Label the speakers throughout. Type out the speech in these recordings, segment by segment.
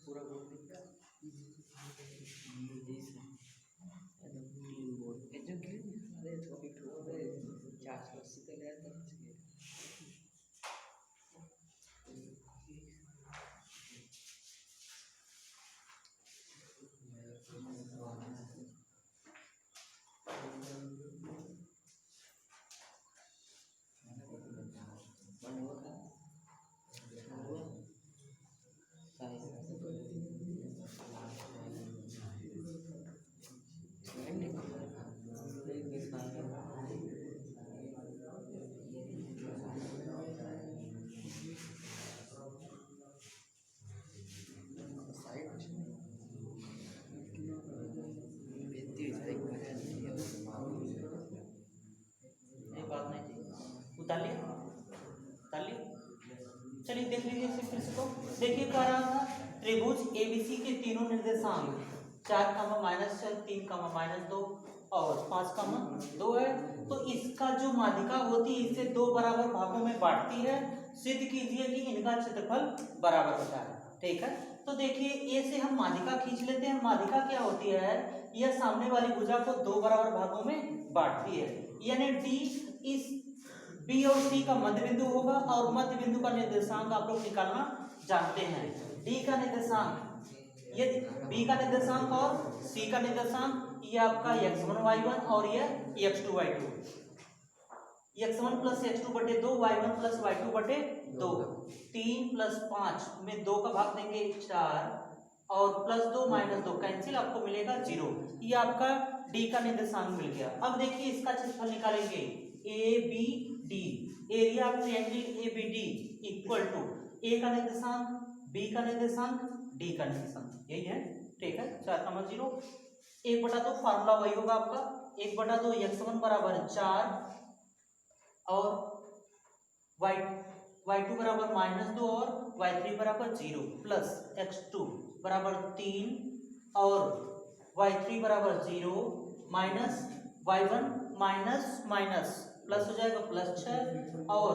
Speaker 1: पूरा बोल दिया उतार लिया उतार लिया। चलिए देख लीजिए फिर से। तो देखिए कह रहा था त्रिभुज एबीसी के तीनों निर्देशांक 4, -6, 3, -2 और 5, 2 है। तो इसका जो माध्यिका होती है इसे 2 बराबर भागों में बांटती है। सिद्ध कीजिए कि इनका क्षेत्रफल बराबर होता है। ठीक है, तो देखिए ए से हम माध्यिका खींच लेते हैं। माध्यिका क्या होती है, यह सामने वाली भुजा को 2 बराबर भागों में बांटती है। यानी डी इस बी और सी का मध्य बिंदु होगा और मध्य बिंदु का निर्देशांक आप लोग निकालना जानते हैं। डी का निर्देशांक, ये बी का निर्देशांक और सी का निर्देशांक, ये आपका x1 y1 और ये x2 y2। x1 + x2 बटे 2, y1 + y2 बटे 2। 3 + 5 में 2 का भाग देंगे 4 और +2 -2 कैंसिल, आपको मिलेगा 0। ये आपका डी का निर्देशांक मिल गया। अब देखिए इसका क्षेत्रफल निकालेंगे। A B D, area of triangle A B D equal to A का निर्देशांक, बी का निर्देशांक, डी का निर्देशांक, यही है। ठीक है, 4, 0। 1/2 फार्मूला वही होगा आपका, 1/2 x1 बराबर 4 और y2 बराबर -2 और y3 बराबर 0 प्लस x2 बराबर 3 और y3 बराबर 0 minus y1 minus minus plus हो जाएगा +6 और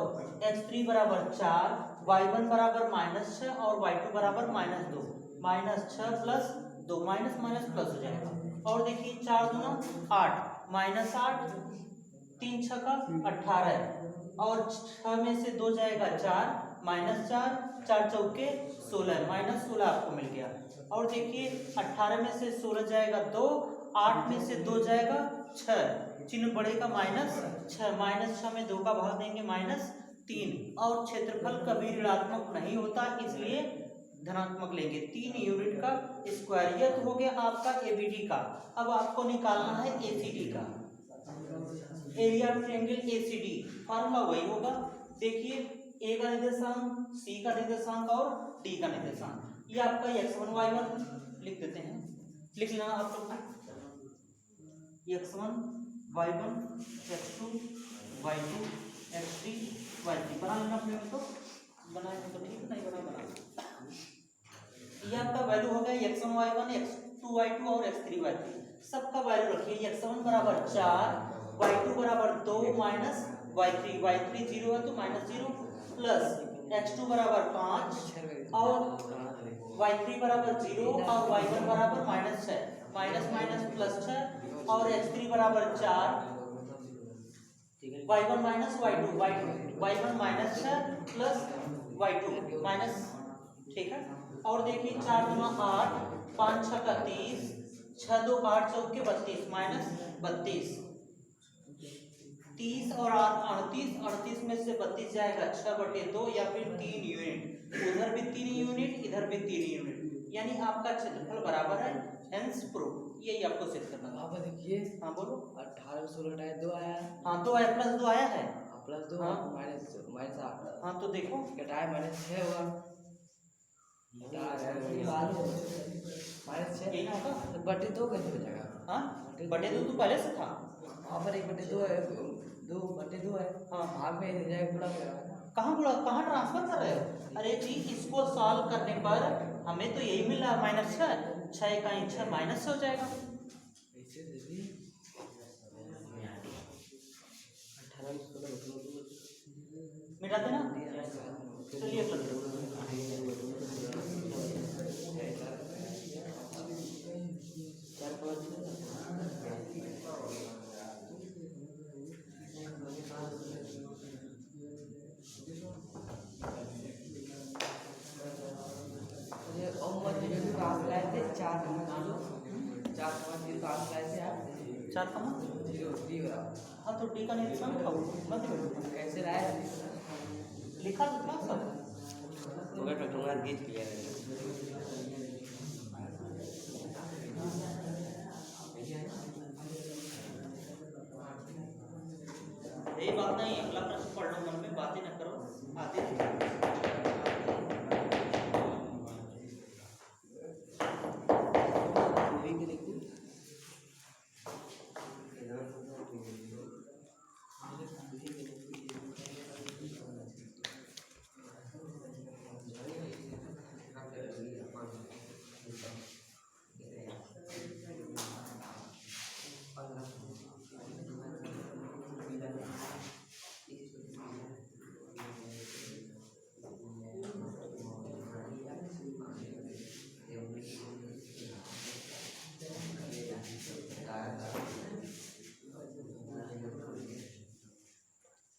Speaker 1: x3 बराबर 4, y1 बराबर -6 और y2 बराबर -2, -6 + 2 माइनस माइनस प्लस हो जाएगा। और देखिए 4 दूना 8, -8, 3 × 6 = 18 और 6 में से 2 जाएगा 4, -4, 4 चौके 16, -16 आपको मिल गया। और देखिए 18 में से 16 जाएगा 2, 8 में से 2 जाएगा 6, चिन्ह बढ़ेगा -6, -6 में 2 का भाग देंगे -3 और क्षेत्रफल कभी ऋणात्मक नहीं होता इसलिए धनात्मक लेंगे। 3 यूनिट का स्क्वायर, यह तो हो गया आपका एबीडी का। अब आपको निकालना है एसीडी का, area of triangle ACD. Formula वही होगा। देखिए ए का निर्देशांक, सी का निर्देशांक और डी का निर्देशांक। ये आपका x1 y1 लिख देते हैं, लिख लेना आप लोग x1 y1 x2 y2 x3 y3 बना लेना अपने में। तो बनाए तो ठीक, नहीं बना। ये आपका वैल्यू हो गया x1 y1 x2 y2 और x3 y3। सबका वैल्यू रखिए। x1 बराबर 4, y2 बराबर 2 माइनस y3 0 है तो -0 प्लस x2 बराबर 5 और y3 बराबर 0 और y1 बराबर -6, माइनस माइनस +6 और x3 बराबर 4, y1 minus y2 y1 -6 plus y2 minus. ठीक है, और देखिए 4 दूना 8, 5 × 6 = 30, 6 2 8 चौके 32 -32, 30 और 38, 38 में से 32 जाएगा 6/2 या फिर 3 यूनिट। उधर भी 3 यूनिट, इधर भी 3 यूनिट, यानी आपका क्षेत्रफल बराबर है। हेंस प्रूफ, यही आपको सिद्ध करना था।
Speaker 2: आप देखिए,
Speaker 1: हाँ बोलो।
Speaker 2: 18 16 2 आया।
Speaker 1: हाँ 2 आया, +2 आया है,
Speaker 2: +2
Speaker 1: हाँ
Speaker 2: -8।
Speaker 1: हाँ तो देखो
Speaker 2: घटाए -6 होगा, -6
Speaker 1: यही ना होगा।
Speaker 2: बटे 2 कैसे हो जाएगा?
Speaker 1: हाँ बटे 2 तो पहले से था।
Speaker 2: वहाँ पर 1/2 है, 2/2 है।
Speaker 1: हाँ
Speaker 2: भाग में नहीं जाएगा, पूरा
Speaker 1: कहाँ ट्रांसफर कर रहे हो? अरे जी इसको सॉल्व करने पर हमें तो यही मिला -6, 6 × 6 -6 हो जाएगा।
Speaker 2: इसे दे दी 18
Speaker 1: मिटा देना। चलिए अगला देखो।
Speaker 2: ये ओमन जी भी पास लाए थे 4 पास लाए थे आप
Speaker 1: 4 कमा
Speaker 2: 0 डी हो रहा
Speaker 1: हाँ तो डी का निरीक्षण लिखाओ मत करो।
Speaker 2: कैसे लाए
Speaker 1: लिखा तो था सब।
Speaker 2: मगर टकराना गीत किया है
Speaker 1: ये बात नहीं, अगला प्रश्न पढ़ लो, मन में बातें न करो, आते रहो।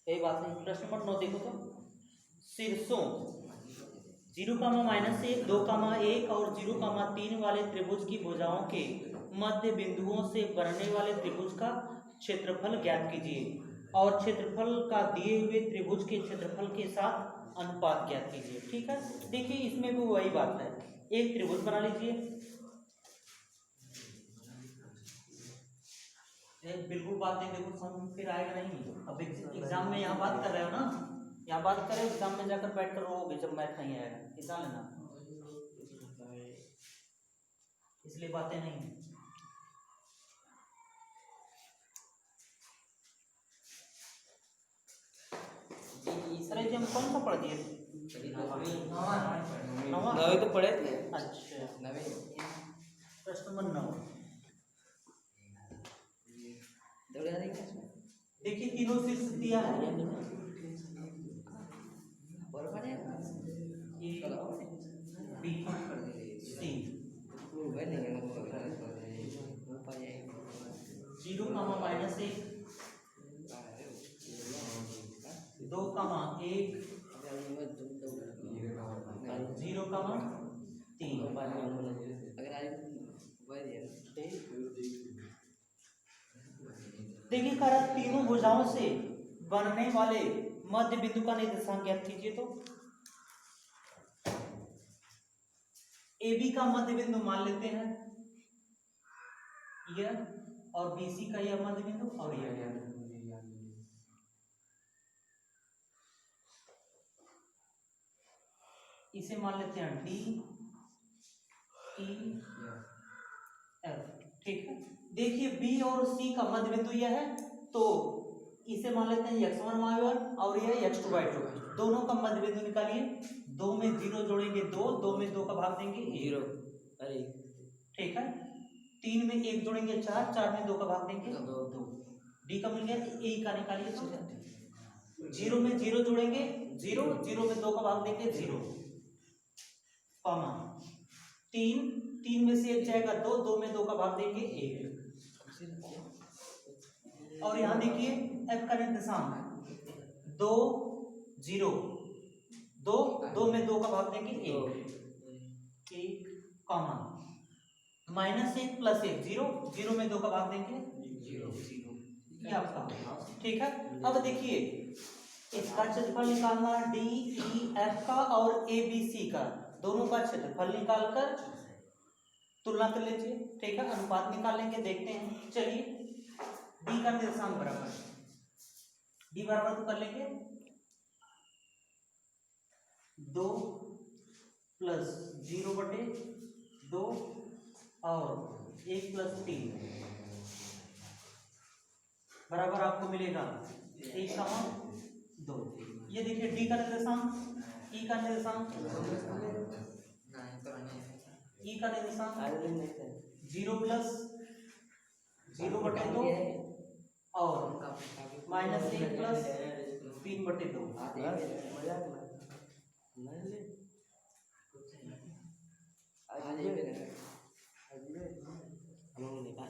Speaker 1: यही बात है। प्रश्न नंबर 9 देखो तो, शीर्षों 0,-1 2,1 और 0,3 वाले त्रिभुज की भुजाओं के मध्य बिंदुओं से बनने वाले त्रिभुज का क्षेत्रफल ज्ञात कीजिए और क्षेत्रफल का दिए हुए त्रिभुज के क्षेत्रफल के साथ अनुपात ज्ञात कीजिए। ठीक है, देखिए इसमें भी वही बात है। एक त्रिभुज बना लीजिए, बिल्कुल बात नहीं, देखो समझ फिर आएगा नहीं। अब एग्जाम में यहाँ बात कर रहे हो ना, यहाँ बात करें, एग्जाम में जाकर बैठ कर रोगे जब मैथ नहीं आएगा, इतना लेना, इसलिए बातें नहीं। सर जी हम कौन सा पढ़ दिए?
Speaker 2: नवे तो पढ़े थे।
Speaker 1: अच्छा,
Speaker 2: नवे
Speaker 1: प्रश्न नंबर 9 देखिए, तीनों शीर्ष दिया है, ए बी सी। 0,-1 2,1 0,3। देखिए करा, तीनों भुजाओं से बनने वाले मध्य बिंदु का निर्देशांक ज्ञात कीजिए। तो ए बी का मध्य बिंदु मान लेते हैं यह, और बी सी का यह मध्य बिंदु, और यह इसे मान लेते हैं डी ई एफ। ठीक है, देखिए बी और सी का मध्य बिंदु यह है, तो इसे मान लेते हैं x1 y1 और यह x2 y2। दोनों का मध्य बिंदु निकालिए। 2 में 0 जोड़ेंगे 2, 2 में 2 का भाग देंगे 0। अरे ठीक है, 3 में 1 जोड़ेंगे 4, 4 में 2 का भाग देंगे 2। डी का मिल गया, ए का निकालिए। 0 में 0 जोड़ेंगे 0, 0 में 2 का भाग देंगे 0, कॉमा 3 में से 1 जाएगा 2, 2 में 2 का भाग देंगे 1। और यहाँ देखिए f का निर्देशांक 2 0 2, 2 में 2 का भाग देंगे 1 कॉमा -1 + 1 0, 0 में 2 का भाग देंगे 0। ये आपका, ठीक है। अब देखिए इसका क्षेत्रफल निकालना, डी ई एफ का और ए बी सी का, दोनों का क्षेत्रफल निकालकर तुलना कर लीजिए। ठीक है, अनुपात निकाल लेंगे, देखते हैं। चलिए डी का निर्देशांक बराबर, डी बराबर तो कर लेंगे 2 + 0/2 और 1 + 3 बराबर आपको मिलेगा 1,2। ये देखिए डी का निर्देशांक, ई का निर्देशांक, ई का निर्देशांक 0 + 0/2 और -1 प्लस 3/2।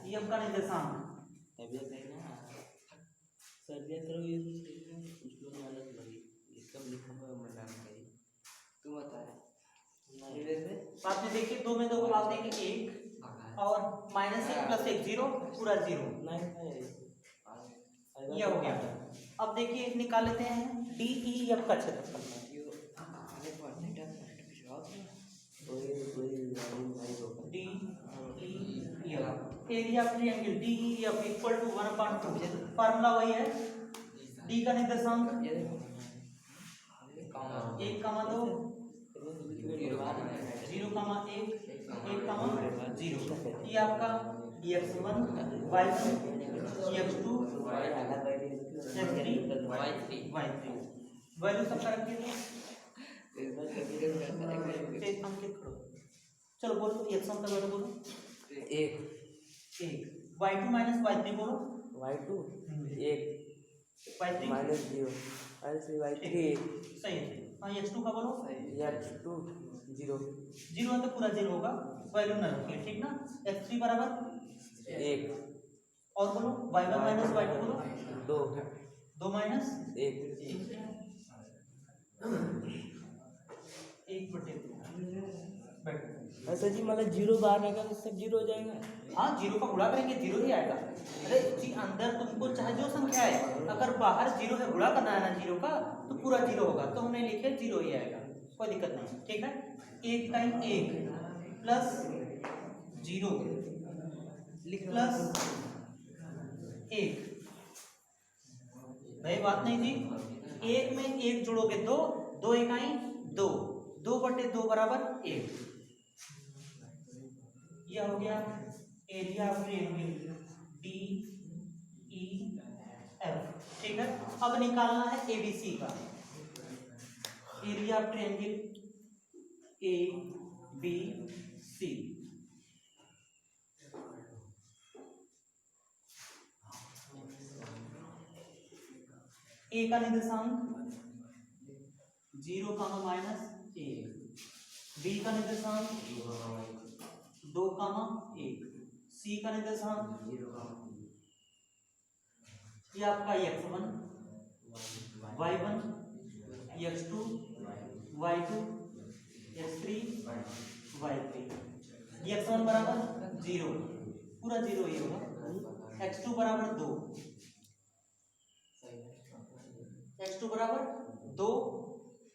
Speaker 1: ये आपका निर्देशांक साथ में देखिए 2 में 2 को भाग देंगे 1 और -1 प्लस 1 0 पूरा 0। ये हो गया। अब देखिए निकाल लेते हैं डी ई एफ का क्षेत्रफल। D E F area of triangle D E F equal to 1/2। Formula वही है, डी का निर्देशांक 1,2 0,1 1,0। ये आपका dx1 y1 dx2 x3 y3 value सबका रखिए। चलो बोलो x1 का वैल्यू बोलो 1 y2 माइनस y3 बोलो
Speaker 2: y2 1
Speaker 1: y3
Speaker 2: -0 ऐसे y3
Speaker 1: सही है। हाँ x2 का बोलो
Speaker 2: x2 0
Speaker 1: 0 है तो पूरा 0 होगा, वैल्यू ना रखिए, ठीक ना। x3 बराबर
Speaker 2: 1
Speaker 1: और बोलो y1 माइनस y2 बोलो 2 माइनस
Speaker 2: 1
Speaker 1: 1/2।
Speaker 2: ऐसा जी मतलब 0 बाहर आएगा तो सब 0 हो जाएगा।
Speaker 1: हाँ 0 का गुणा करेंगे 0 ही आएगा। अरे जी अंदर तुमको चाहे जो संख्या है, अगर बाहर 0 है गुणा करना है ना 0 का तो पूरा 0 होगा, तो हमने लिखे 0 ही आएगा, कोई दिक्कत नहीं, ठीक है। 1 टाइम 1 प्लस 0 प्लस 1 भाई बात नहीं जी। 1 में 1 जोड़ोगे 2 2 इकाई 2 2/2 बराबर 1। यह हो गया area of triangle D E F, ठीक है। अब निकालना है एबीसी का area of triangle A B C. A का निर्देशांक 0, -1, बी का निर्देशांक 2, 1, सी का निर्देशांक ये आपका x1 y1 x2 y2 x3 y3। x1 बराबर 0 पूरा 0 ही होगा, x2 बराबर 2 x2 बराबर 2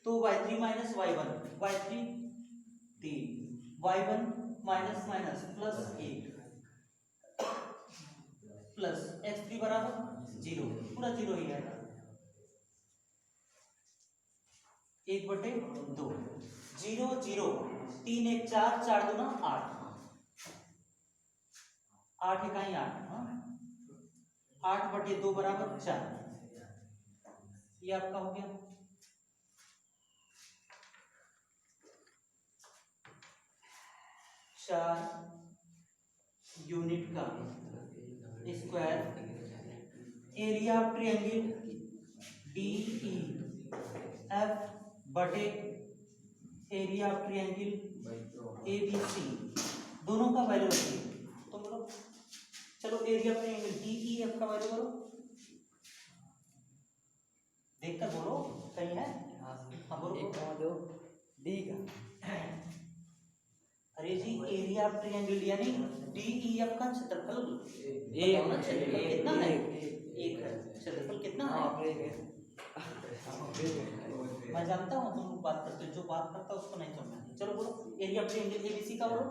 Speaker 1: तो y3 minus y1 y3 3 y1 minus minus plus 1 plus x3 बराबर 0 पूरा 0 ही आएगा 1/2 0 0 3 1 4 4 2 8 8 इकाई 8 8/2 बराबर 4। ये आपका हो गया। चार यूनिट का square area of triangle D E F बटे area of triangle A B C दोनों का वैल्यू रखिए। तो बोलो चलो area of triangle D E F का वैल्यू करो, देखकर बोलो सही है। हाँ बोलो
Speaker 2: डी का।
Speaker 1: अरे जी एरिया ऑफ ट्रायंगल यानी डी ई एफ का क्षेत्रफल क्षेत्रफल कितना है? 1 है। क्षेत्रफल कितना है? मैं जानता हूँ तुम लोग बात करते हो, जो बात करता है उसको नहीं समझना। चलो बोलो एरिया ऑफ ट्रायंगल एबीसी का बोलो।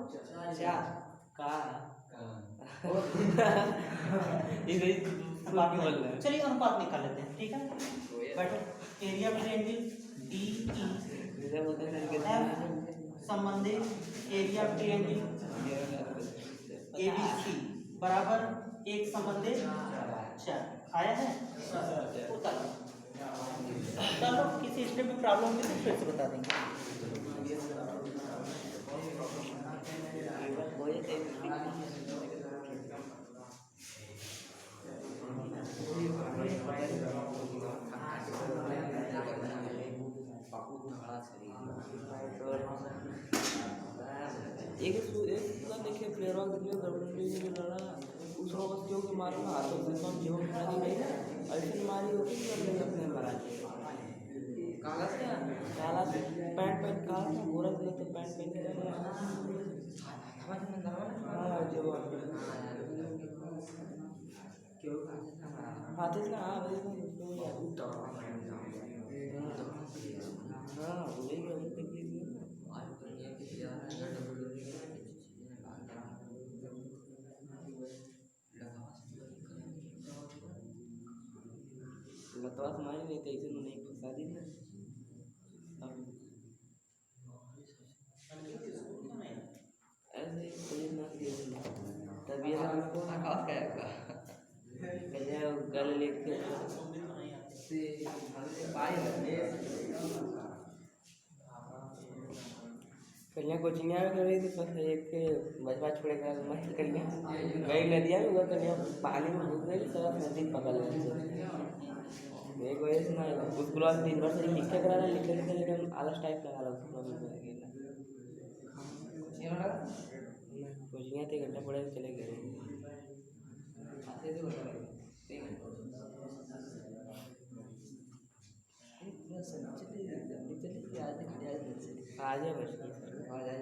Speaker 1: चलिए अनुपात निकाल लेते हैं, ठीक है। बैठो area of triangle D E F संबंधित एरिया ऑफ ट्रायंगल एबीसी बराबर 1 संबंधित 4 आया है। उतारो चलो किसी स्टेप में प्रॉब्लम होगी तो फिर से बता देंगे।
Speaker 2: एक पूरा देखिए प्लेयर ऑफ देखिए डब्ल्यूडब्ल्यूई में लड़ा दूसरों बस्तियों के मारो ना हाथों से कम जीवन मारी नहीं ऐसे मारी होती कि अपने अपने मरा काला से पैंट पहन काला था गोरा से तो पैंट पहन के हाँ जो हाथों से हाँ हाँ वही देख लीजिए लतवा से मारी नहीं तो ऐसे नहीं फंसा दी ना ऐसे ही पुलिस ना तभी हमको गल लेके कन्या कोचिंग में कर रही थी बस एक बचपा छोड़े कर मैं कन्या गई नदिया में वो कन्या पानी में डूब गई सब नदी पकड़ ली एक वजह से ना उसको आज 3 बार से लिख के करा लिख के लेकिन आलस टाइप लगा रहा उसको कोचिंग थे घंटा पड़े चले गए आ जाए बस आ जाए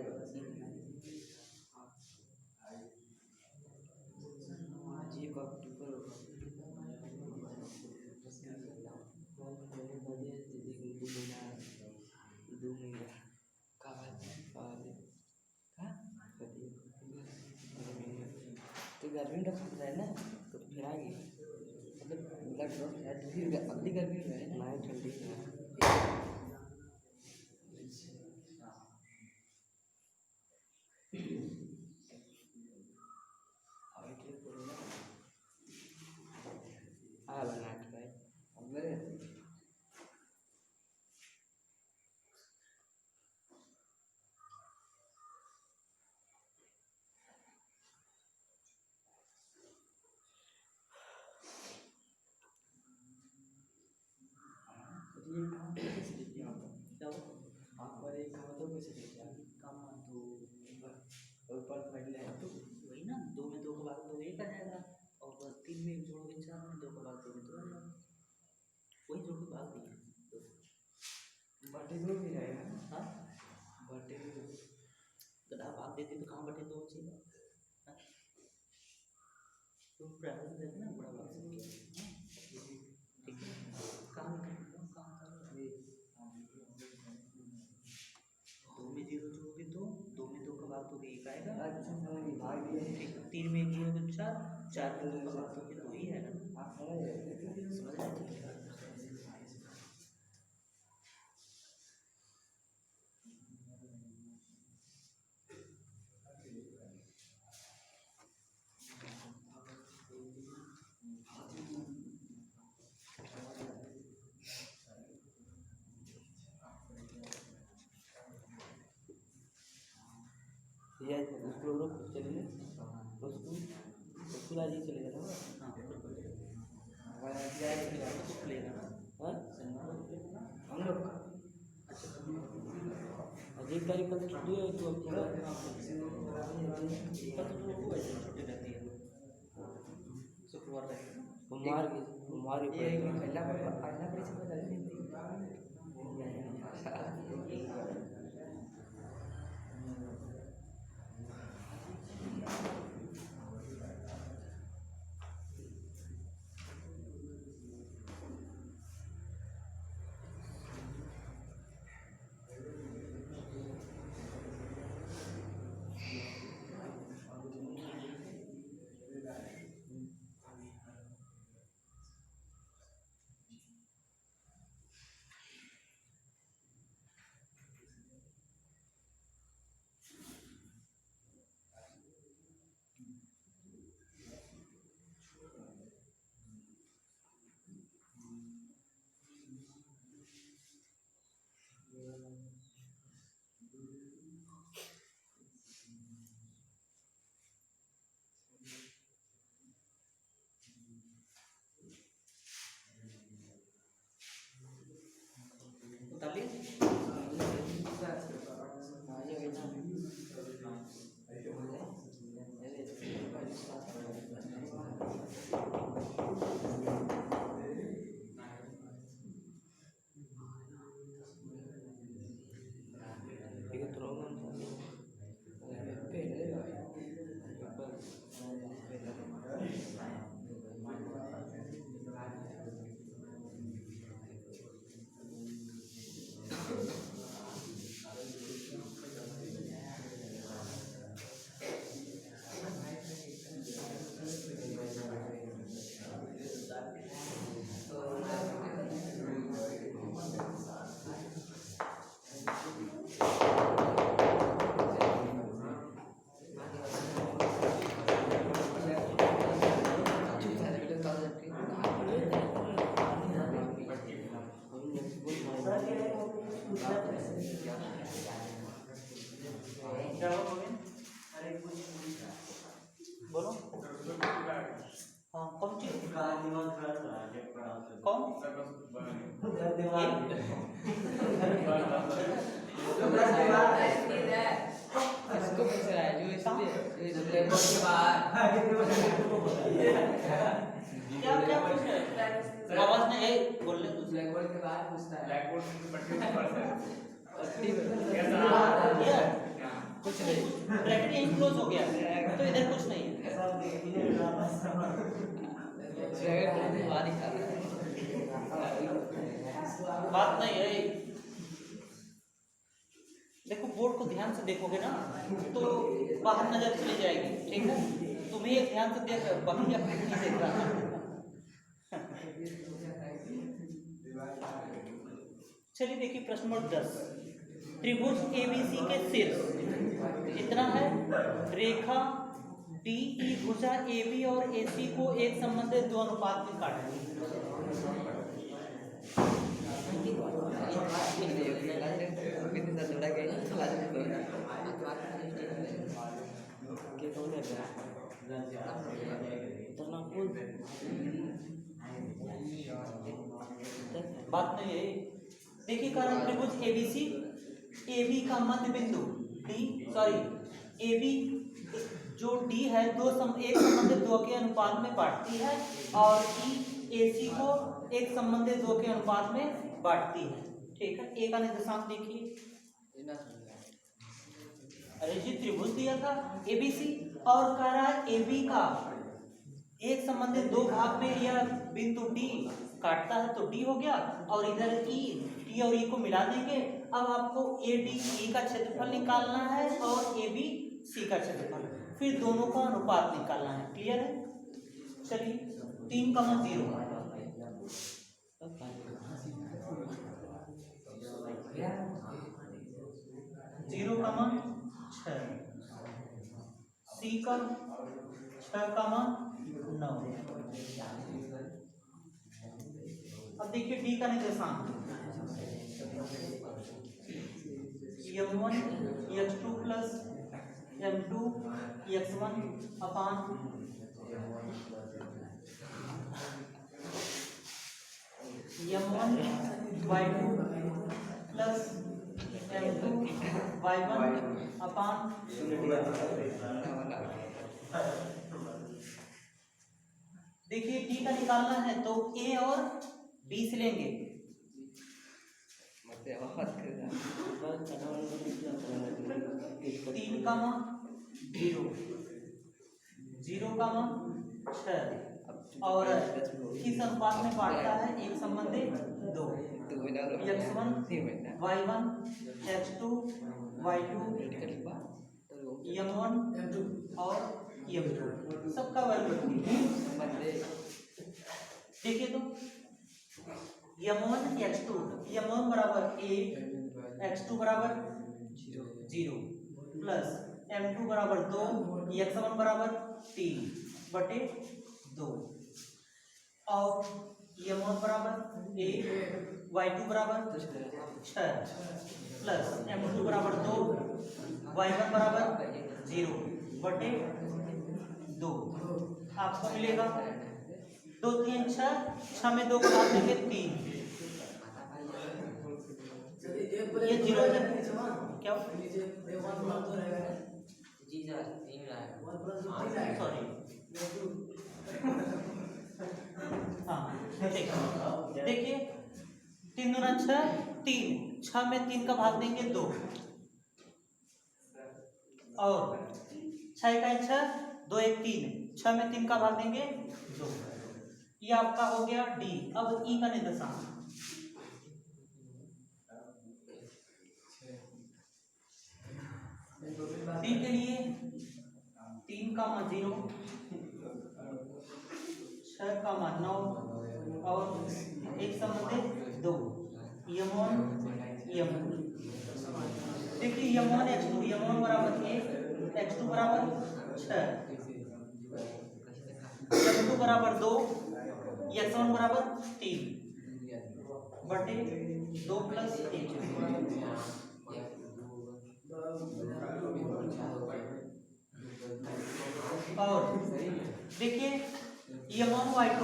Speaker 2: जी कब तो गर्मी का फंस रहा है ना तो फिर आ गई मतलब ब्लड ड्रॉप है तो फिर अगली गर्मी में है ना ठंडी हाँ बना के मेरे
Speaker 1: वही ना 2 में 2 के बाद तो 1 आ जाएगा और 3 में 1 जोड़ोगे 4 में 2 के बाद 2 में 2 आ जाएगा वही जोड़ के भाग दिया
Speaker 2: बटे दो भी रहेगा
Speaker 1: हाँ
Speaker 2: बटे
Speaker 1: गधा भाग देते तो कहाँ बटे 2 बचेगा तो प्राइवेट देते ना बड़ा भाग सकते ठीक है काम कर 2 में 0 जोड़ोगे तो 2 में 2 का भाग तो 1 आएगा ठीक 3 में 1 जोड़ोगे 4 4 में 2 का भाग तो 2 ही आएगा समझ रहे
Speaker 2: या उसको लोग चले गए उसको आज ही चले गए हम लोग अजीब तारीख का छुट्टी है तो पूरा
Speaker 1: शुक्रवार
Speaker 2: कुमार इसको पूछ रहा है जो इस
Speaker 1: क्या क्या पूछ रहे हैं? आवाज नहीं है, बोल ले दूसरे।
Speaker 2: ब्लैक बोर्ड के बाहर पूछता है
Speaker 3: ब्लैक बोर्ड की पट्टी पर
Speaker 1: क्या
Speaker 2: कुछ नहीं
Speaker 1: ब्रैकेट यहीं क्लोज हो गया, तो इधर कुछ नहीं है।
Speaker 2: ब्लैक बोर्ड के बाहर ही खा रहा है
Speaker 1: बात नहीं है। देखो बोर्ड को ध्यान से देखोगे ना तो बाहर नजर चली जाएगी, ठीक है? तुम्हें ये ध्यान से देख, बाकी अपने नहीं देख रहा। चलिए देखिए प्रश्न नंबर 10। त्रिभुज एबीसी के शीर्ष इतना है, रेखा डीई भुजा एबी और एसी को एक संबंधित दो अनुपात में काटती है। बात नहीं है। देखिए कारण त्रिभुज एबीसी, एबी का मध्य बिंदु डी, सॉरी एबी जो डी है एक संबंधित दो के अनुपात में बांटती है, और ई एसी को एक संबंधित दो के अनुपात में बांटती है, ठीक है? ए का निर्देशांक देखिए। अरे जी त्रिभुज दिया था एबीसी और कह रहा है एबी का एक संबंधित दो भाग में यह बिंदु डी काटता है, तो डी हो गया, और इधर ई, डी और ई को मिला देंगे। अब आपको ए डी ई का क्षेत्रफल निकालना है और ए बी सी का क्षेत्रफल, फिर दोनों का अनुपात निकालना है। क्लियर है? चलिए 3, 0 0, 6 सी का 6, 9। अब देखिए डी का निर्देशांक m1 x2 plus m2 x1 अपान m1 y2 plus m2 y1 अपान। देखिए डी का निकालना है तो ए और बी से लेंगे। 3, 0, 0, 6 और किस अनुपात में बांटता है? एक संबंधित 2, x1 y1 x2 y2 m1 और m2 सबका वर्ग। देखिए तो m1 x2, m1 बराबर 1, x2 बराबर 0 प्लस m2 बराबर 2, x1 बराबर 3/2 और m1 बराबर 1, y2 बराबर 6 प्लस m2 बराबर 2, y1 बराबर 0/2। आपको मिलेगा 2, 3, 6, 6 में 2 को काट देंगे 3, ये 0 है क्या? सॉरी हाँ देखिए 3 दूना 6, 3, 6 में 3 का भाग देंगे 2 और 6 का 6, 2, 1, 3, 6 में 3 का भाग देंगे 2। ये आपका हो गया डी। अब ई का निर्देशांक डी के लिए 3, 0, 6, 9 और एक संबंधित 2 m1 m2। देखिए m1 x2, m1 बराबर 1, x2 बराबर 6, m2 बराबर 2, x1 बराबर 3/2 प्लस 1। और देखिए m1 y2,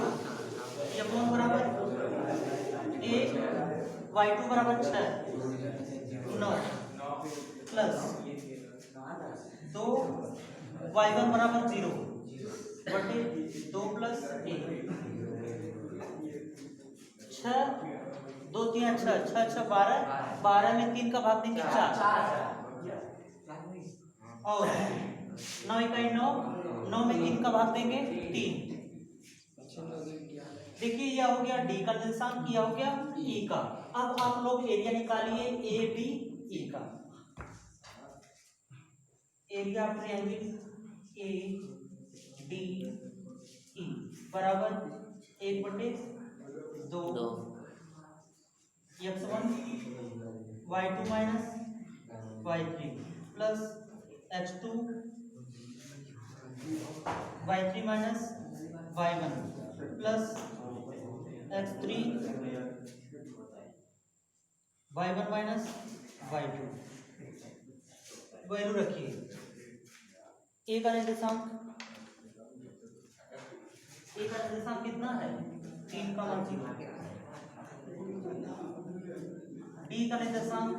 Speaker 1: m1 बराबर 1, y2 बराबर 6 9 प्लस 2 y1 बराबर 0 बटे 2 प्लस 1 6 2 3 6 6 6 12 12 में 3 का भाग देंगे 4 और 9 इकाई 9 9 में 3 का भाग देंगे 3। देखिए यह हो गया डी का निर्देशांक, यह हो गया ई का। अब आप लोग एरिया निकालिए ए बी ई का। Area of triangle A D E बराबर 1/2 x1 y2 minus y3 plus x2 y3 minus y1 plus x3 y1 minus y2। Value रखिए। ए का निर्देशांक कितना है 3,0। डी का निर्देशांक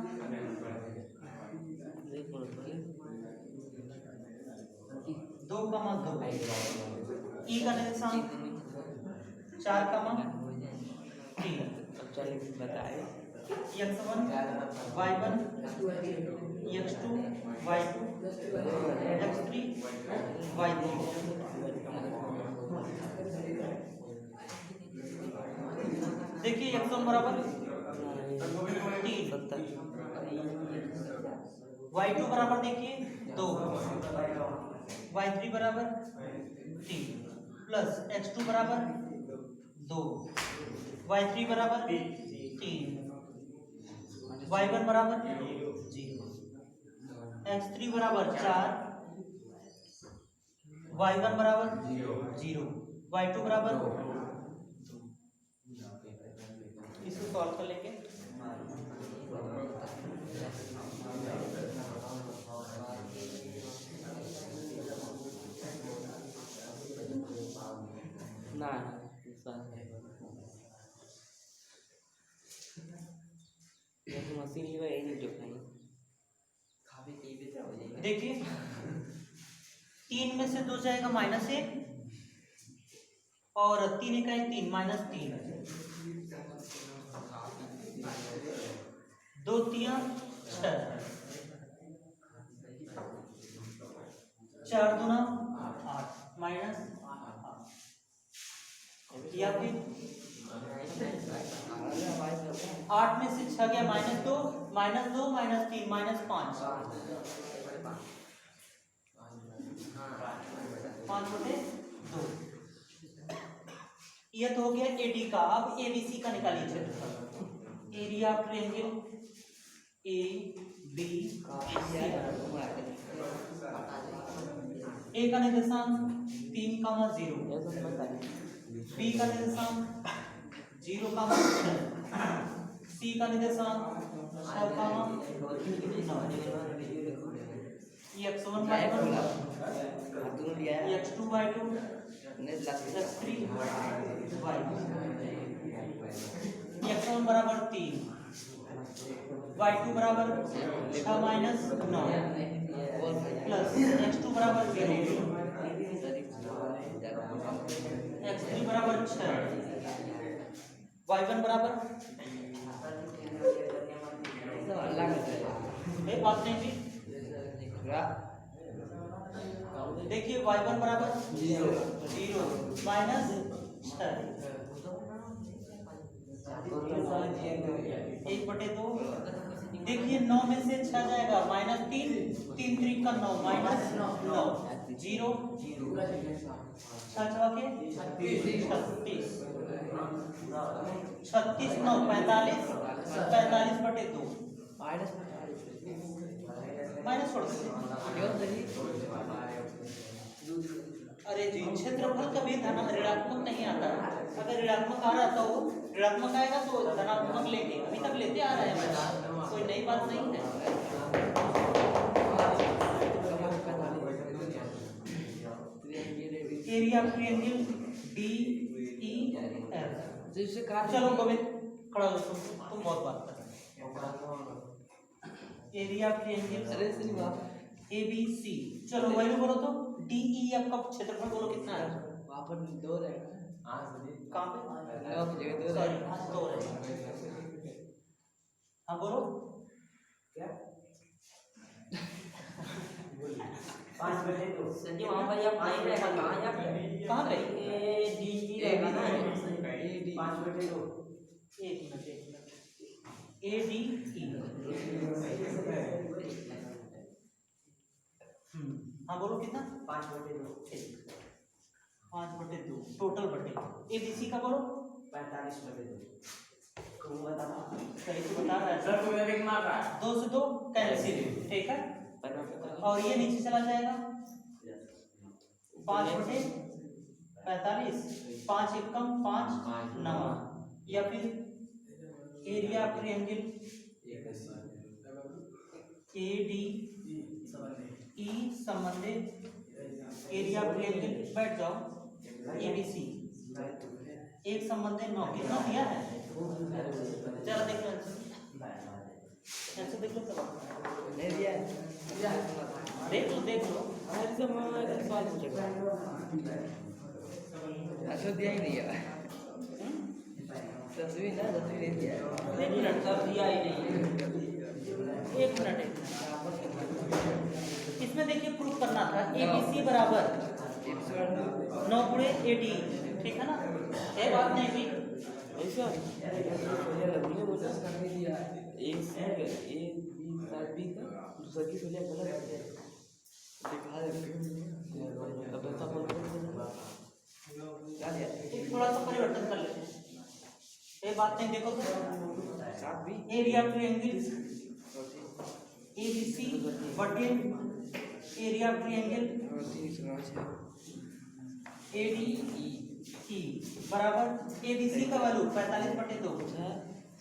Speaker 1: 2,2। ई का निर्देशांक 4,3।
Speaker 2: बताए
Speaker 1: x1 y1 x2 y2 x3 y3। देखिए x1 बराबर 3 y2 बराबर देखिए 2 y3 बराबर 3 प्लस x2 बराबर 2 y3 बराबर 3 y1 बराबर 0 x3 बराबर 4 y1 बराबर 0 y2 बराबर। इसको सॉल्व कर लेंगे।
Speaker 2: ना मशीन
Speaker 1: देखिए 3 में से 2 जाएगा -1 और 3 इकाई 3 -3 2 3 6 4 दूना 8 -8 या फिर 8 में से 6 गया -2 -2 -3 -5 5/2। यह तो हो गया एडी का। अब एबीसी का निकालिए क्षेत्रफल। Area of triangle A B A का निर्देशांक 3,0 बी का निर्देशांक 0,6 सी का निर्देशांक 6,9 x1 y1 x2 y2 x3 y2 x1 बराबर 3 y2 बराबर 6 माइनस 9 प्लस x2 बराबर 0 x3 बराबर 6 y1 बराबर बात नहीं थी। देखिए y1 बराबर 0 माइनस 1/2। देखिए 9 में से 6 जाएगा -3 3 3 का 9 -9 0 6 के 36 36 9 45 45/2 माइनस छोड़ दीजिए। अरे जी क्षेत्रफल कभी ऋणात्मक नहीं आता। अगर ऋणात्मक आ रहा तो ऋणात्मक आएगा तो धनात्मक लेंगे। अभी तक लेते आ रहे हैं, कोई नई बात नहीं है। Area of triangle D E F. चलो गोविंद खड़ा हो, तुम बहुत बात कर रहे हो। Area triangle A B C, चलो वैल्यू बोलो तो डी ई एफ का क्षेत्रफल बोलो कितना है?
Speaker 2: वहाँ पर 2 रहेगा।
Speaker 1: कहाँ पे?
Speaker 2: अब जगह 2
Speaker 1: सॉरी,
Speaker 2: रहेगा।
Speaker 1: हाँ 2 है। हाँ बोलो
Speaker 2: क्या?
Speaker 3: 5/2
Speaker 2: सर जी वहाँ पर आप नहीं रहेगा, कहाँ
Speaker 1: पे?
Speaker 2: ए डी ई रहेगा ना,
Speaker 3: ए डी 5/2
Speaker 1: एक मिनट ए डी ई। हाँ बोलो कितना?
Speaker 3: 5/2
Speaker 1: ठीक, 5/2 टोटल बटे ए बी सी का बोलो
Speaker 3: 45/2 तुम बताओ।
Speaker 1: सही से बता रहा है
Speaker 3: सर तुम्हें देख मार रहा है।
Speaker 1: 2 से 2 कैंसिल, ठीक है। और ये नीचे चला जाएगा 5/45, 5 एकम 5 नवा, या फिर एरिया ट्रायंगल ए डी ई संबंधित एरिया ट्रायंगल, बैठ जाओ ए बी सी एक संबंधित 9 कितना दिया है? जरा देख लो ऐसे देख लो तब
Speaker 2: नहीं दिया है।
Speaker 1: देख लो
Speaker 2: अरे सब मैं सवाल पूछेगा। अच्छा दिया ही नहीं है। 10वीं ना 10वीं नहीं दिया है।
Speaker 1: 1 मिनट, सब दिया ही नहीं है। 1 मिनट इसमें देखिए प्रूफ करना था ए बी सी बराबर 9 गुणे ए डी, ठीक है ना? ये बात नहीं भी
Speaker 2: ऐसा ये लगने मुझे करने दिया एक सी ए बी साथ बी का दूसरा की सोचा गलत है दिखा दे। अब ऐसा बोल क्या दिया
Speaker 1: थोड़ा सा परिवर्तन कर लेते हैं। ये बात नहीं देखो तो
Speaker 2: साथ B
Speaker 1: area triangle A B C बटे area triangle A D E बराबर ए बी सी का वैल्यू 45/2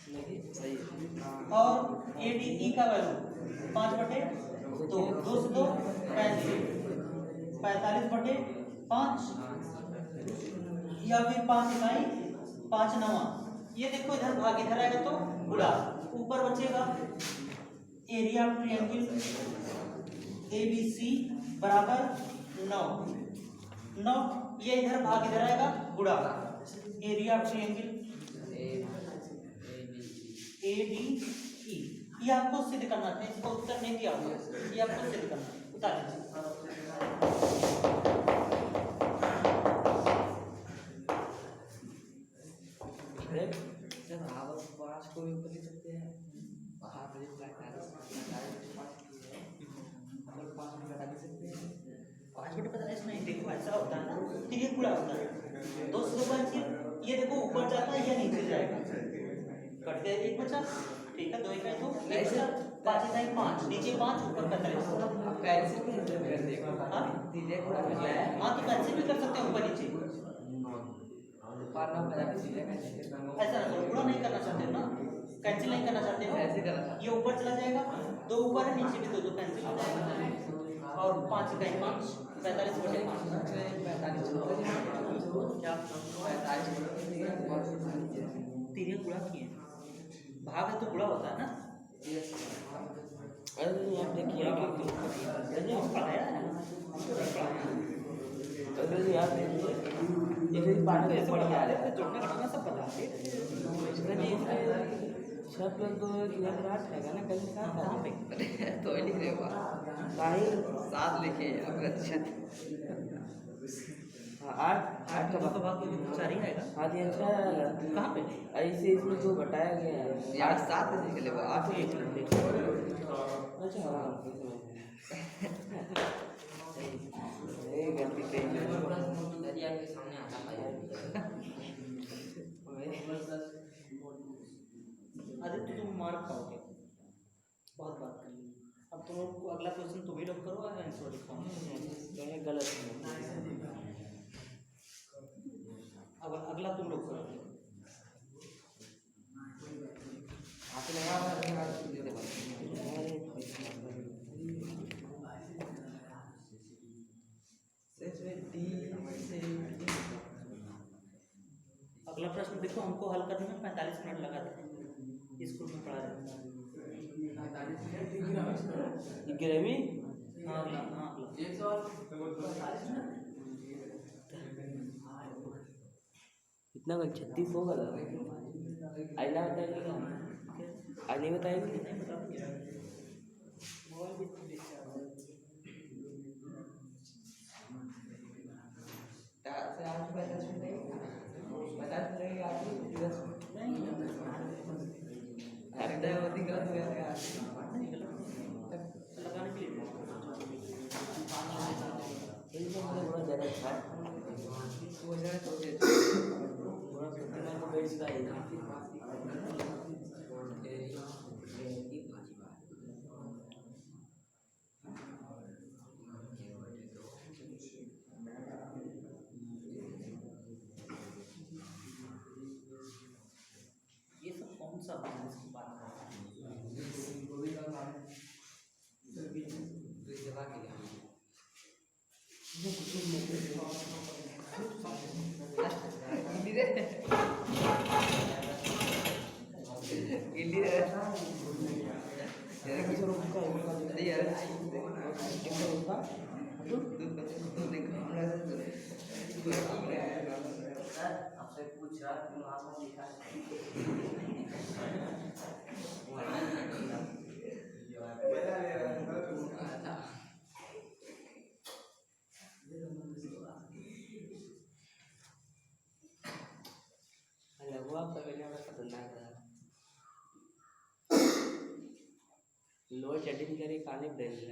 Speaker 2: नहीं सही
Speaker 1: और ए डी ई का वैल्यू 5/2, 2 से 2 कैंसिल, 45/5 या फिर 5 इकाई 5 नवा। ये देखो इधर भाग इधर आएगा तो गुणा, ऊपर बचेगा area triangle A B C बराबर 9, ये इधर भाग इधर आएगा गुणा area triangle A D E. ये आपको सिद्ध करना था, इसका उत्तर नहीं दिया हुआ, ये आपको सिद्ध करना है। उतार
Speaker 2: जब आप 5 को ऊपर ले सकते हैं वहाँ पर 45 और 5 में घटा सकते हैं।
Speaker 1: 5/45 नहीं, देखो ऐसा होता है ना, फिर ये पूरा होता है 2 से 2 कैंसिल, ये देखो ऊपर जाता है या नीचे जाएगा, कट गया 1 बचा, ठीक है। 2 इकाई तो 1 बचा, 5 इकाई 5, नीचे 5 ऊपर 45।
Speaker 2: आप कैंसिल भी कर देगा।
Speaker 1: हाँ
Speaker 2: सीधे पूरा बचा है।
Speaker 1: हाँ तो कैंसिल भी कर सकते हैं ऊपर नीचे,
Speaker 2: पार ना बजा के सीधे कैंसिल
Speaker 1: ऐसा ना करो, पूरा नहीं करना चाहते हो ना, कैंसिल नहीं करना चाहते हो,
Speaker 2: ऐसे करना
Speaker 1: ये ऊपर चला जाएगा, 2 ऊपर है नीचे भी 2 कैंसिल हो जाएगा, और 5 इकाई 5, 45/5 क्या 3 गुणा किए, भाग है तो गुणा होता है ना।
Speaker 2: अरे आप देखिए कि
Speaker 1: पढ़ाया है
Speaker 2: अरे आप देखिए इसे पाठ में पढ़ के आ रहे हैं
Speaker 1: जोड़ना घटाना सब बता दे।
Speaker 2: सब लोग तो इधर रात है ना कल का
Speaker 1: कहाँ पे
Speaker 2: तो लिख रहे हो भाई 7 लिखे अब अच्छा 8 का
Speaker 1: तो भाग तो 4 ही आएगा।
Speaker 2: हाँ जी अच्छा
Speaker 1: कहाँ पे
Speaker 2: ऐसे इसमें जो घटाया गया है यार 7 लिख ले 8 अच्छा हाँ ये गलती कही दरिया के सामने आता
Speaker 1: अरे तो तुम मार खाओगे, बहुत बात कर ली। अब तुम लोग को अगला क्वेश्चन तुम ही लोग करो और आंसर लिखो।
Speaker 2: गलत
Speaker 1: अब अगला तुम लोग करो।
Speaker 2: आपने लगा
Speaker 1: अगला अगला प्रश्न देखो, हमको हल करने में 45 मिनट लगा था, स्कूल में पढ़ा रहे थे।
Speaker 2: 11वीं
Speaker 1: हाँ अगला, हाँ अगला।
Speaker 2: इतना कल 36 होगा ना। आइला बताएंगे क्या? आज नहीं बताएंगे।
Speaker 1: नहीं बता क्या लगाने के लिए ये सब कौन सा है जिसकी बात कर रहे हैं?
Speaker 3: आपसे पूछ रहा कि वहाँ पर लिखा
Speaker 2: लगवा पहले में खतरनाक था। लोअर चैटिंग करे काने ब्रेन है।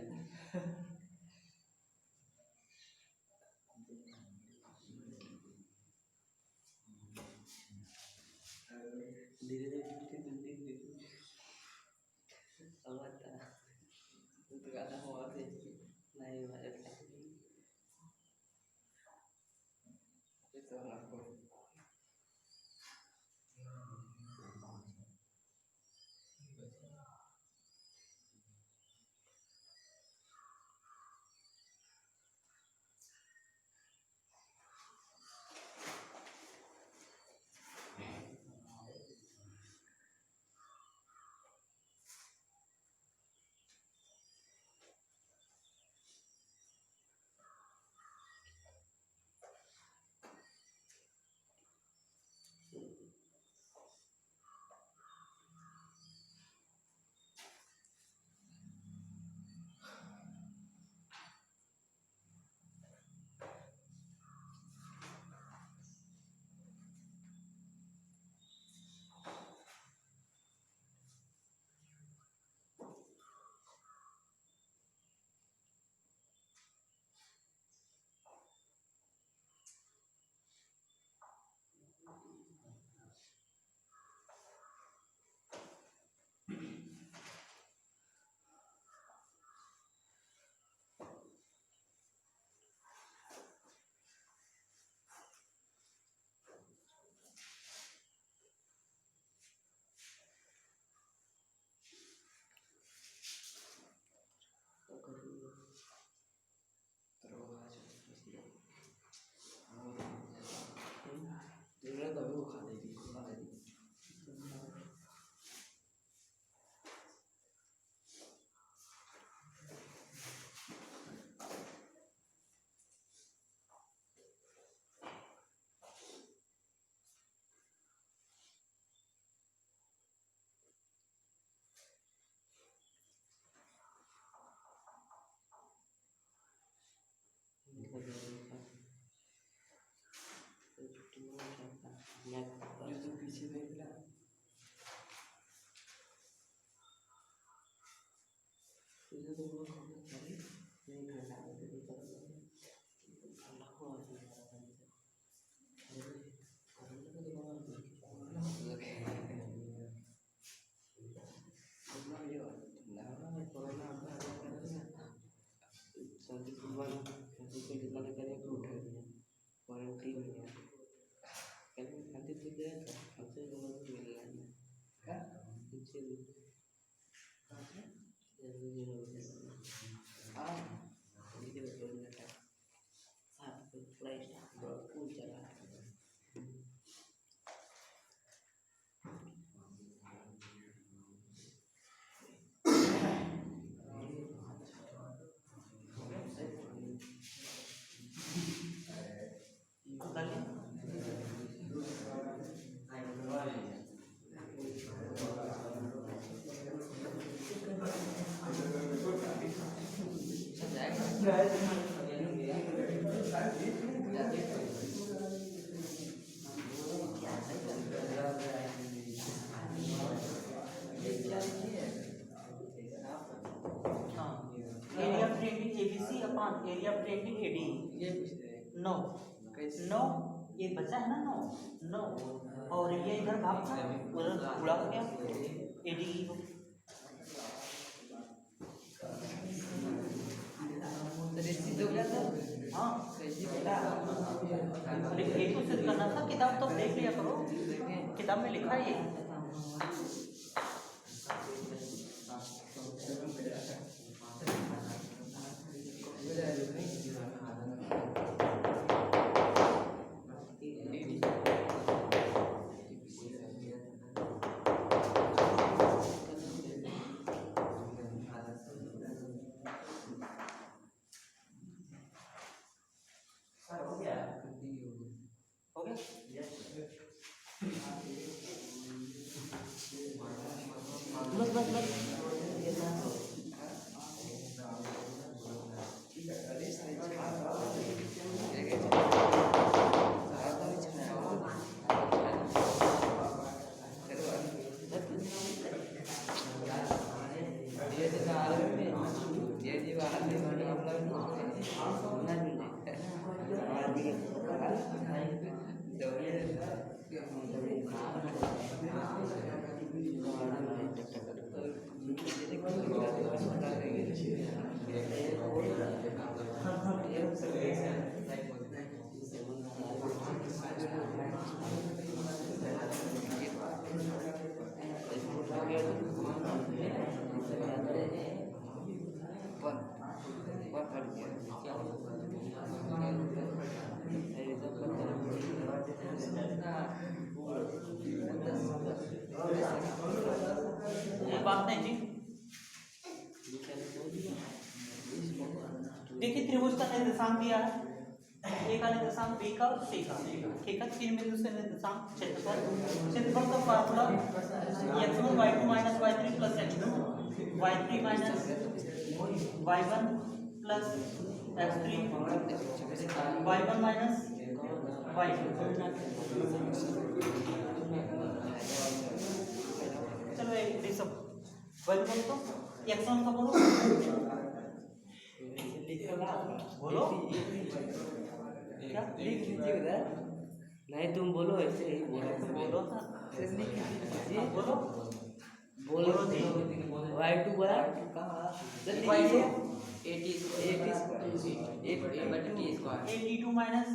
Speaker 2: धीरे धीरे अब आता तो गाना हुआ थे नहीं वाला था तो आपको पीछे देख रहा तो वो खाना चाहिए नहीं खाना है तो खाना को
Speaker 1: हाँ area of triangle ABC upon area of triangle AD 9 9 ये बचा है ना 9 9 और ये इधर भाग था उधर गुणा हो गया एडी हाँ एक तो सिद्ध करना था किताब तो देख लिया करो किताब में लिखा है ये हो गया बस बात नहीं जी देखिए त्रिभुज का निर्देशांक दिया है ए का निर्देशांक बी का और सी का ठीक है तीन बिंदु से निर्देशांक क्षेत्रफल का formula x1 y2 minus y3 plus x2 y3 minus y1 plus x3 y1 minus y2 चलो एक सब वैल्यू बोलो तो x1 का बोलो क्या
Speaker 2: लिख लीजिए उधर नहीं तुम बोलो ऐसे ही
Speaker 1: बोलो ना बोलो
Speaker 2: बोलो y2 बड़ा कहाँ
Speaker 1: y2 माइनस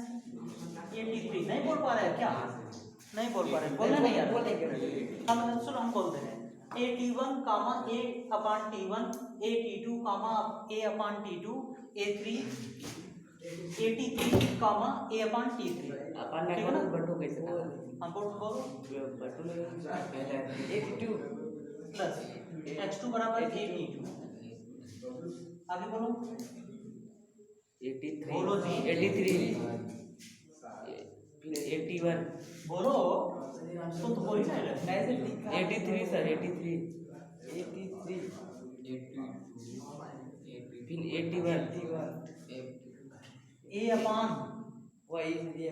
Speaker 1: 83 नहीं बोल पा रहे हैं क्या नहीं बोल पा रहे बोलना नहीं यार हम सुनो हम बोल दे रहे हैं a1 comma a upon t1 a2 comma a upon t2 a3 83 comma a upon t3
Speaker 2: अपन
Speaker 1: ठीक है ना
Speaker 2: बटो कैसे था
Speaker 1: हम बोलो
Speaker 2: बटो में 82
Speaker 1: प्लस x2 बराबर 82 आगे बोलो
Speaker 2: 83
Speaker 1: बोलो जी
Speaker 2: 83 फिर 81
Speaker 1: बोलो तो बोल ही नहीं रहे
Speaker 2: 83 सर 83 फिर 81
Speaker 1: a अपान
Speaker 2: वही ये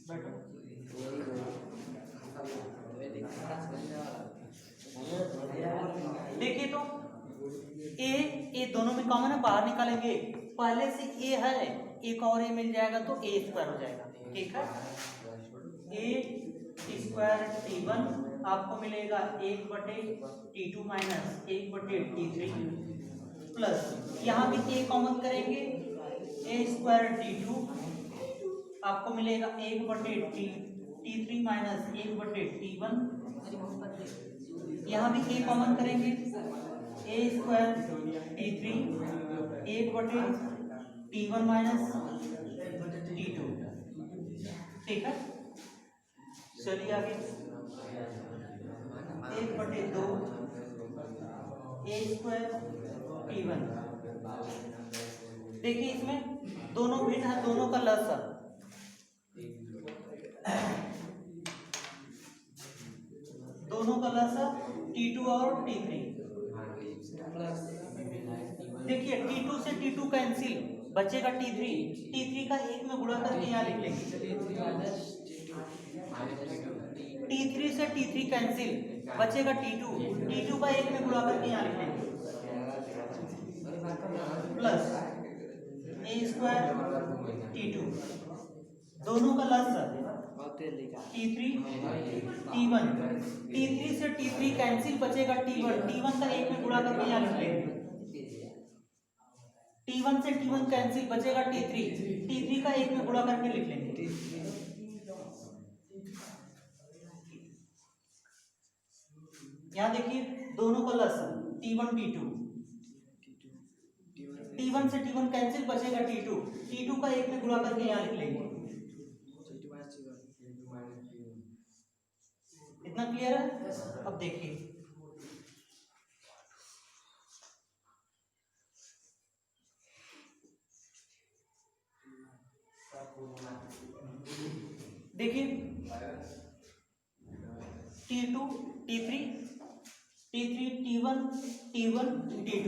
Speaker 1: बैठो देखिए तो ए दोनों में कॉमन है बाहर निकालेंगे पहले से ए है एक और ए मिल जाएगा तो ए स्क्वायर हो जाएगा ठीक है ए स्क्वायर t1 आपको मिलेगा 1/t2 माइनस 1/t3 प्लस यहाँ भी ए कॉमन करेंगे ए स्क्वायर t2 आपको मिलेगा 1/t3 माइनस 1/t1 यहाँ भी ए कॉमन करेंगे ए square t3 1/t1 minus t2 ठीक है चलिए आगे 1/2 ए स्क्वायर t1 देखिए इसमें दोनों भिन्न है दोनों का लसा दोनों का लसा t2 और t3 देखिए T2 से T2 कैंसिल, बचेगा T3। T3 का एक में गुणा करके यहाँ लिख लेंगे। T3 से T3 कैंसिल, बचेगा T2। T2 का एक में गुणा करके यहाँ लिख लेंगे प्लस a स्क्वायर T2, दोनों का लसागु T3 T1। T3 से T3 कैंसिल, बचेगा T1। T1 का एक में गुणा करके यहाँ लिख लेंगे। T1 से T1 कैंसिल, बचेगा T3। T3 का एक में गुणा करके लिख लेंगे। यहाँ देखिए दोनों का लसागु T1 T2। T1 से T1 कैंसिल, बचेगा T2। T2 का एक में गुणा करके यहाँ लिख लेंगे। इतना क्लियर है? अब देखिए T2 T3 T3 T1 T1 T2।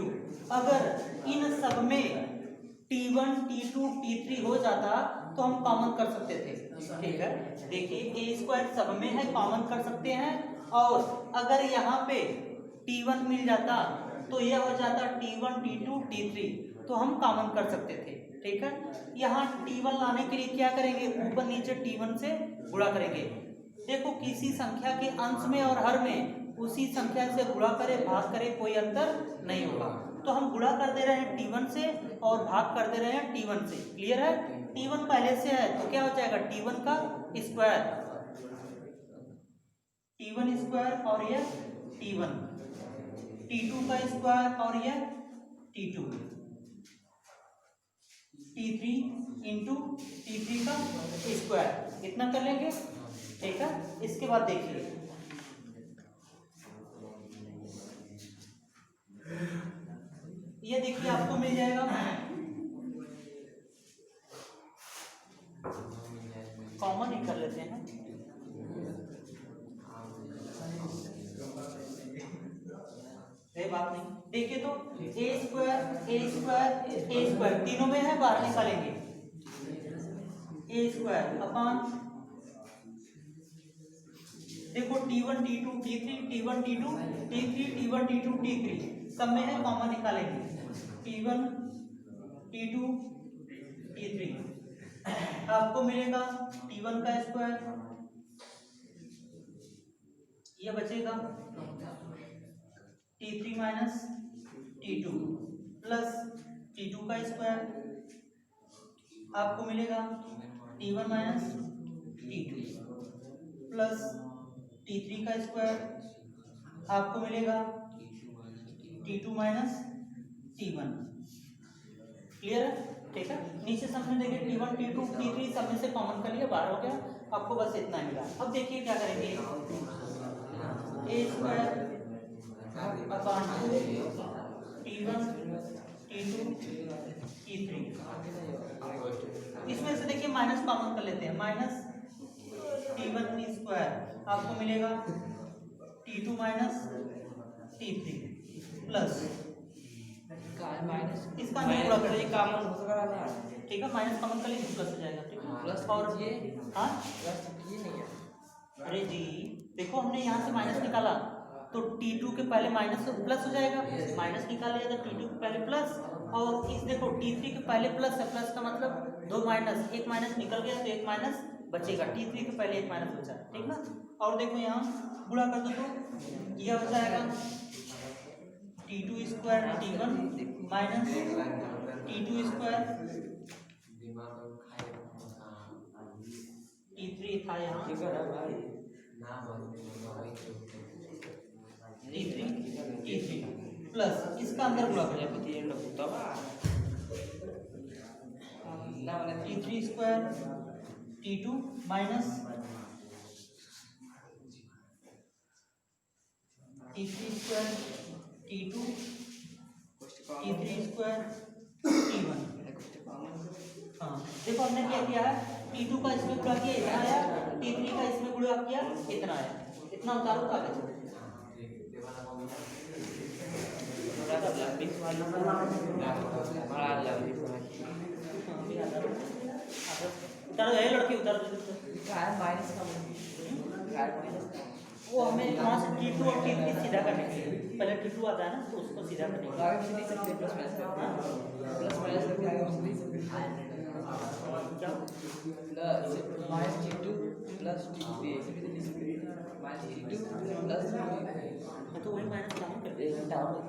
Speaker 1: अगर इन सब में T1 T2 T3 हो जाता तो हम कॉमन कर सकते थे, ठीक है। देखिए a स्क्वायर सब में है, कॉमन कर सकते हैं। और अगर यहाँ पे T1 मिल जाता तो यह हो जाता T1 T2 T3, तो हम कॉमन कर सकते थे, ठीक है। यहाँ T1 लाने के लिए क्या करेंगे, ऊपर नीचे T1 से गुणा करेंगे। देखो किसी संख्या के अंश में और हर में उसी संख्या से गुणा करे भाग करे कोई अंतर नहीं होगा। तो हम गुणा कर दे रहे हैं T1 से और भाग कर दे रहे हैं T1 से। क्लियर है? T1 पहले से है तो क्या हो जाएगा, T1 का स्क्वायर, T1 स्क्वायर और यह T1, T2 का स्क्वायर और यह T2, T3 इंटू T3 का स्क्वायर, इतना कर लेंगे, ठीक है। इसके बाद देखिए ये देखिए आपको मिल जाएगा, कॉमन ही कर लेते हैं। ये बात नहीं, देखिए तो a स्क्वायर तीनों में है, बाहर निकालेंगे a स्क्वायर अपॉन, देखो T1 T2 T3 T1 T2 T3 T1 T2 T3 सब में है, कॉमन निकालेंगे T1 T2 T3। आपको मिलेगा T1 का स्क्वायर, ये बचेगा T3 minus T2 plus T2 का स्क्वायर, आपको मिलेगा T1 minus T2 plus T3 का स्क्वायर, आपको मिलेगा T2 माइनस T1। क्लियर है? ठीक है। नीचे सब में देखिए T1 T2 T3 सब में से कॉमन कर लिया, बाहर हो गया, आपको बस इतना मिला। अब देखिए क्या करेंगे, a square upon T1 T2 T3, इसमें से देखिए माइनस कॉमन कर लेते हैं, माइनस T1 स्क्वायर, आपको मिलेगा T2 माइनस T3 प्लस इसका पूरा कर एक कॉमन हो सकता है, ठीक है। माइनस कॉमन कर लीजिए, प्लस हो जाएगा, ठीक है। प्लस और ये हाँ ये नहीं है, अरे जी देखो हमने यहाँ से माइनस निकाला तो T2 के पहले माइनस प्लस हो जाएगा, माइनस निकाला जाएगा T2 के पहले प्लस, और इस देखो T3 के पहले प्लस है, प्लस का मतलब दो माइनस, एक माइनस निकल गया तो एक माइनस बचेगा, T3 के पहले एक माइनस बचा, ठीक ना। और देखो यहाँ गुणा कर दो तो यह हो जाएगा T2 square T1 minus T2 square T3 था यहाँ T3 प्लस इसका अंदर गुणा कर T3 square T2 minus T3 square T2 T3 square T1। हाँ देखो हमने क्या किया है, T2 का इसमें गुणा किया इतना आया, T3 का इसमें गुणा किया इतना आया, इतना उतारो कागज।
Speaker 2: थोड़ा सा लंबी सवाल बड़ा लंबी सवाल
Speaker 1: उतार दो ये लड़की उतार दो
Speaker 3: माइनस का
Speaker 1: वो हमें वहाँ से T2 और T3 सीधा करने के लिए पहले T2 आता है ना तो उसको सीधा करने के लिए
Speaker 3: आगे नहीं सकते प्लस माइनस करके आगे नहीं सकते
Speaker 1: क्या
Speaker 3: plus minus T2 plus T3 minus T2 plus
Speaker 1: मैं तो वही माइनस डाउन कर
Speaker 2: एक घंटा और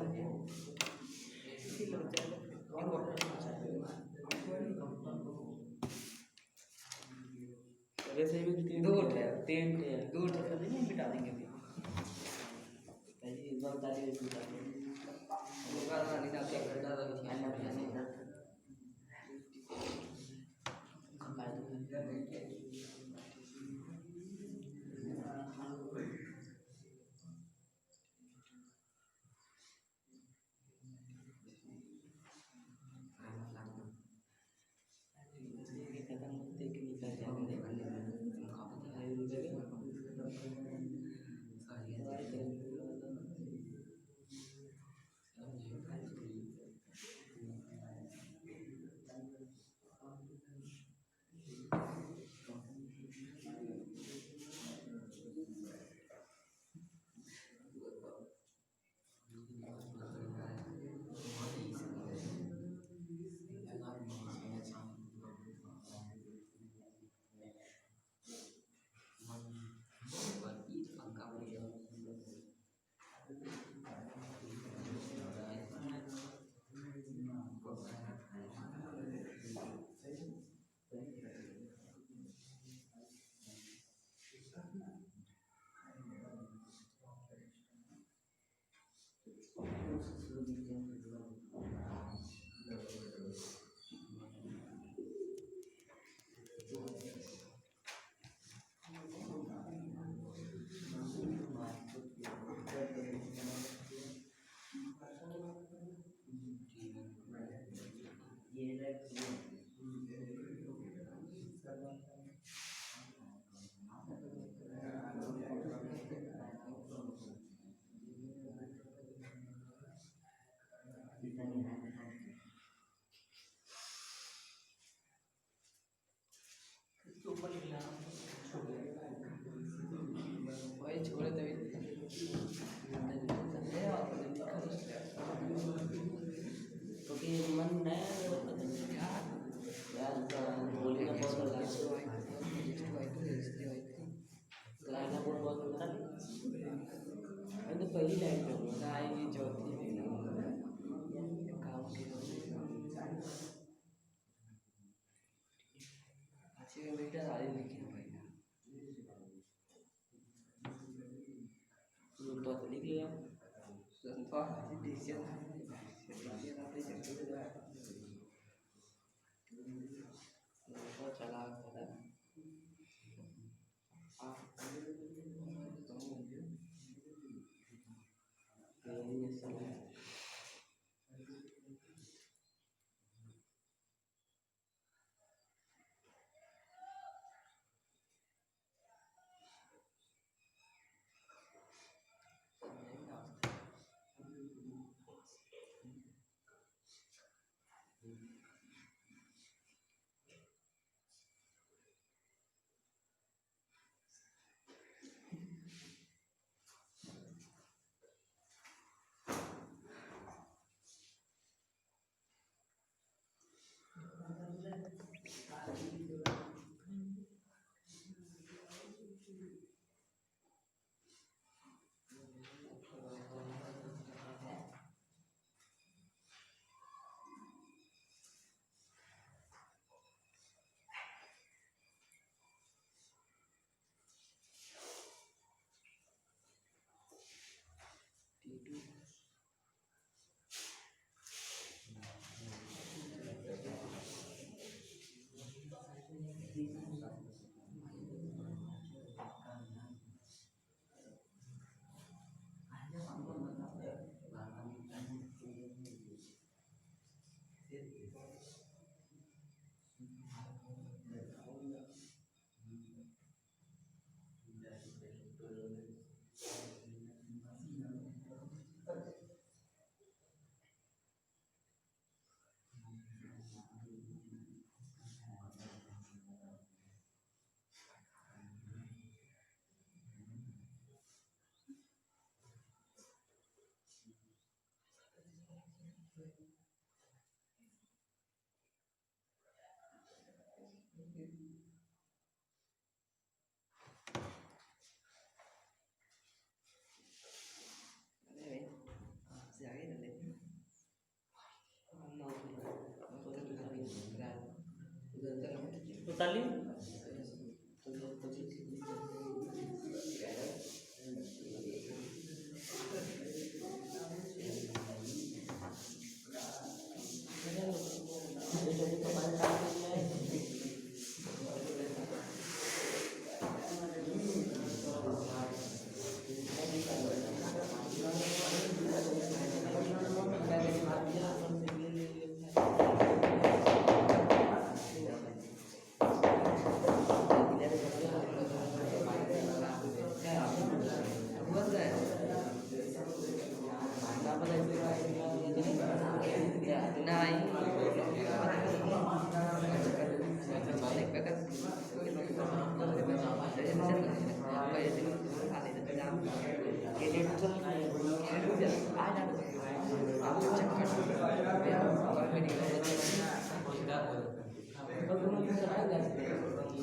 Speaker 2: वैसे भी
Speaker 3: दो उठे
Speaker 2: तीन थे
Speaker 3: दो उठे
Speaker 1: नहीं मिटा देंगे अभी
Speaker 2: पहले इस बार बता दिए बता दिए
Speaker 3: होगा ना नहीं ना क्या करता था
Speaker 1: ऊपर लिख लेना
Speaker 3: वही छोड़े तभी
Speaker 2: क्योंकि मन नया यार बोली ना बहुत लाइना बहुत बहुत बता मैं तो पहली लाइन पे हूँ
Speaker 3: आएगी चौथी काम की अच्छी बेटा सारी लिखी भाई
Speaker 2: तो लिख लिया
Speaker 3: संतोष डिसीजन
Speaker 2: चला
Speaker 1: उतार लियो।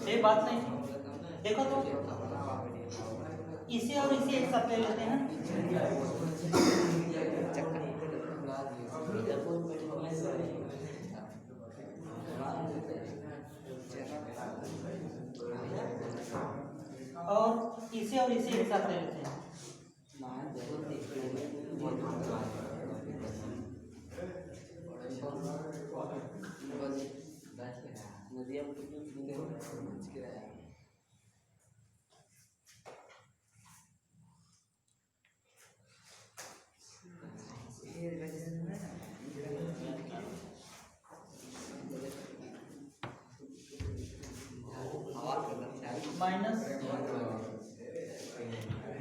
Speaker 1: ये बात नहीं, देखो तो इसे और इसे एक साथ ले लेते हैं। और इसे और इसे एक साथ ले लेते हैं। Minus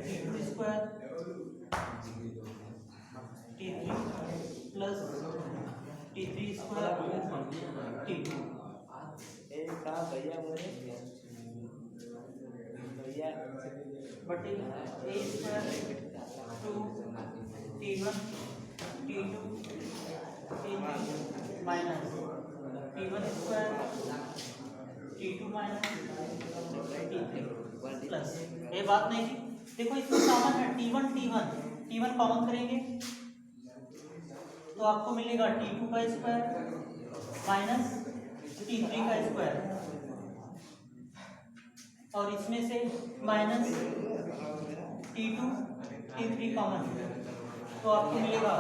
Speaker 1: T2 square T3 plus T3 square T2 बटे A square 2 T1 T2 T3 minus T1 square T2 minus T3 plus. ये बात नहीं थी, देखो इसमें कॉमन है T1 कॉमन करेंगे तो आपको मिलेगा T2 का स्क्वायर माइनस T3 का स्क्वायर, और इसमें से माइनस T2 T3 कॉमन, तो आपको मिलेगा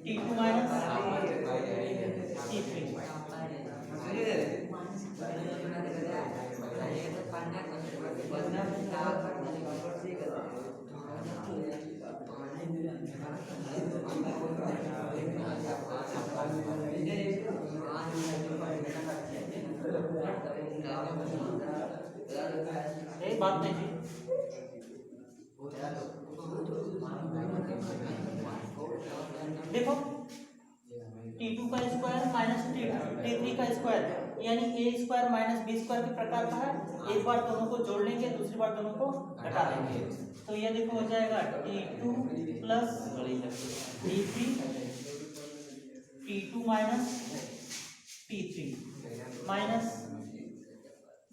Speaker 1: T2 माइनस T3। एक बात नहीं थी, देखो T2 का स्क्वायर माइनस T3 का स्क्वायर यानी A square minus B square के प्रकार का है। एक बार दोनों को जोड़ लेंगे, दूसरी बार दोनों को घटा देंगे, तो यह देखो हो जाएगा T2 plus T3 T2 minus T3 minus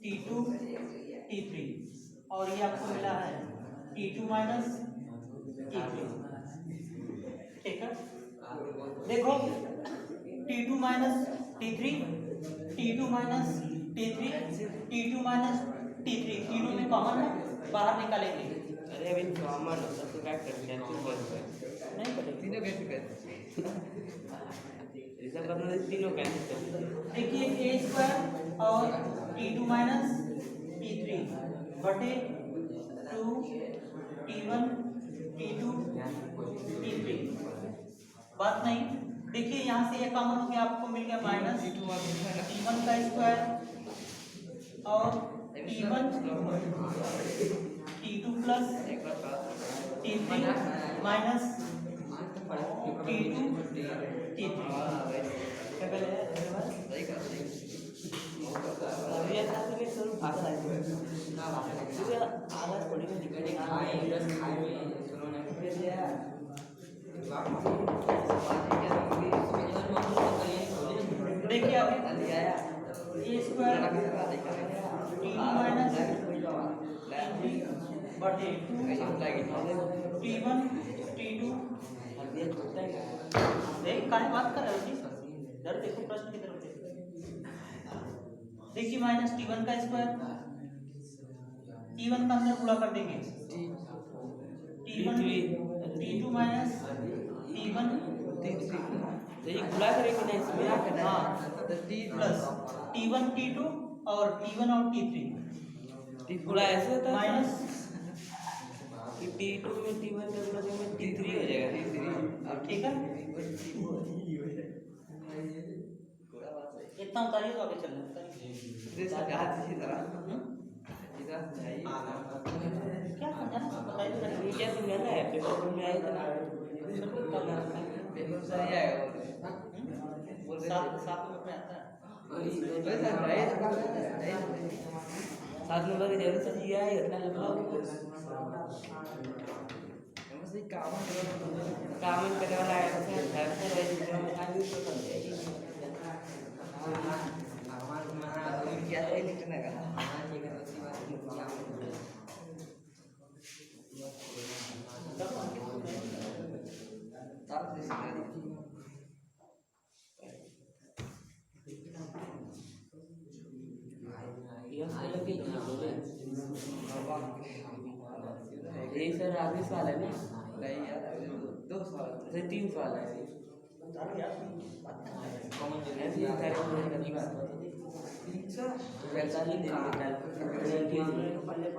Speaker 1: T2 T3, और ये आपको मिला है T2 माइनस T3। ठीक है, देखो T2 minus T3 T2 minus T3 T2 minus T3 तीनों में कॉमन है, बाहर निकालेंगे।
Speaker 2: अरे अभी कॉमन तो क्या करते हैं
Speaker 1: नहीं करेंगे,
Speaker 2: तीनों कैसे करते ऐसा करना है, तीनों कैसे करते।
Speaker 1: देखिए A स्क्वायर और T2 माइनस T3 बटे 2 T1 T2 T3। बात नहीं, देखिए यहाँ से ये कॉमन हो गया, आपको मिल गया माइनस T1 का स्क्वायर और T1 T2 plus T3 minus T2 T3। देखिए अब A स्क्वायर T2 माइनस बटे 2 T1 T2। देख काहे बात कर रहे हो जी, इधर देखो प्रश्न की तरफ देखो। देखिए माइनस T1 का स्क्वायर, T1 का अंदर गुणा कर देंगे, T1 T2 माइनस T1
Speaker 2: तो ये गुणा करेंगे ना इसमें क्या करना है?
Speaker 1: हाँ प्लस T1 T2 और T1 और T3
Speaker 2: गुणा ऐसे होता है
Speaker 1: माइनस
Speaker 2: कि T2 में T1 का गुणा करेंगे T3 हो जाएगा।
Speaker 1: ठीक है, इतना उतारिए तो आगे चल रहे क्या समझाना सब बताइए तो
Speaker 2: ये क्या समझाना है? पेपर में आया था ना,
Speaker 1: सात नंबर पे आता है।
Speaker 2: 7 नंबर की जरूरत से ये है इतना लंबा काम करने वाला है तो घर से वही जितना में आगे तो समझेगी क्या है लिखने का ये सर आगे सवाल है ना? नहीं यार 2 सवाल से 3 सवाल है ऐसे ही सारे करनी बात वैसा ही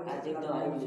Speaker 2: आज एक तो आई भी